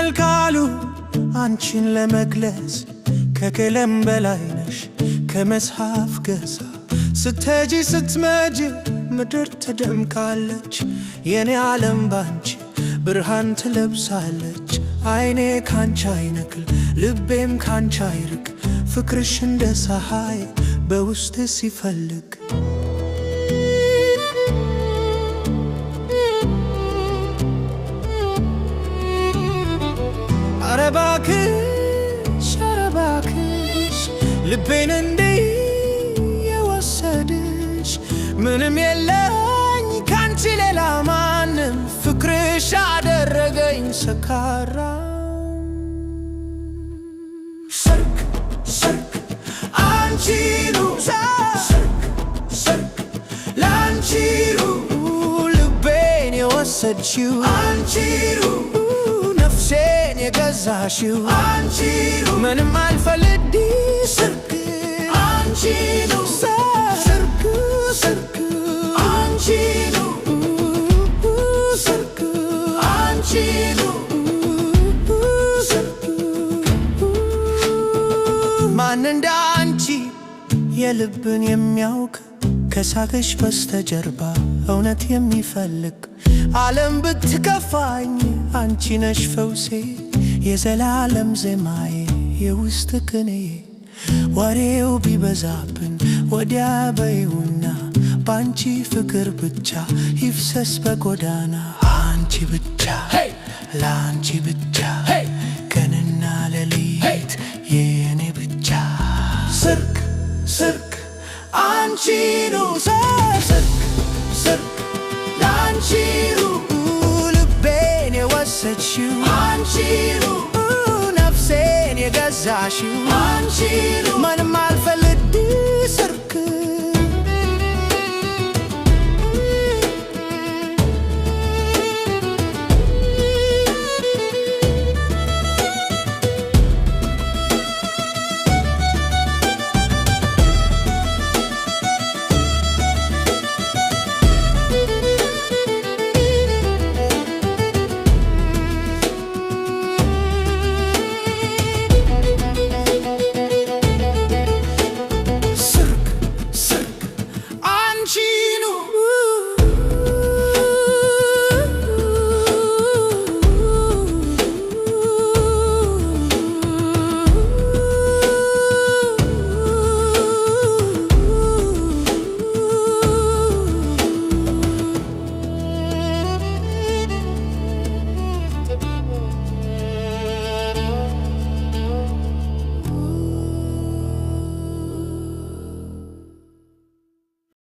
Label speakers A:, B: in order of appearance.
A: ይዘልቃሉ አንቺን ለመግለጽ ከቀለም በላይ ነሽ ከመጽሐፍ ገዛ ስትሄጂ ስትመጪ ምድር ትደምቃለች የኔ ዓለም ባንቺ ብርሃን ትለብሳለች አይኔ ካንቺ አይነክል ልቤም ካንቺ አይርቅ ፍቅርሽ እንደ ፀሐይ በውስጤ ሲፈልግ ኧረ እባክሽ ልቤን እንዲህ የወሰድሽ ምንም የለኝ ካንቺ ሌላ ማንም ፍቅርሽ አደረገኝ ሰካራም ሰርክ አንቺኑ ሰርክ ላንቺኑ ልቤን የወሰድሽው አንቺኑ ነፍሴን የገዛሽው አንቺኑ ምንም አልፈልግ ሰርክ አንቺኑ ሰርክ አንቺኑ ሰርክ አንቺኑ ማን እንደ አንቺ የልብን የሚያውቅ ከሳቅሽ በስተጀርባ እውነት የሚፈልግ ዓለም ብትከፋኝ አንቺ ነሽ ፈውሴ የዘላለም ዜማዬ የውስጥ ቅኔ ወሬው ቢበዛብን ወዲያ በይውና ባንቺ ፍቅር ብቻ ይፍሰስ በጎዳና አንቺ ብቻ ለአንቺ ብቻ ቀንና ሌሊት የኔ ብቻ ሰርክ አንቺኑ ሰርክ ላንቺኑ ልቤን የወሰድሽው አንቺኑ ነፍሴን የገዛሽው አንቺኑ ምንም አልፈልግ ሰርክ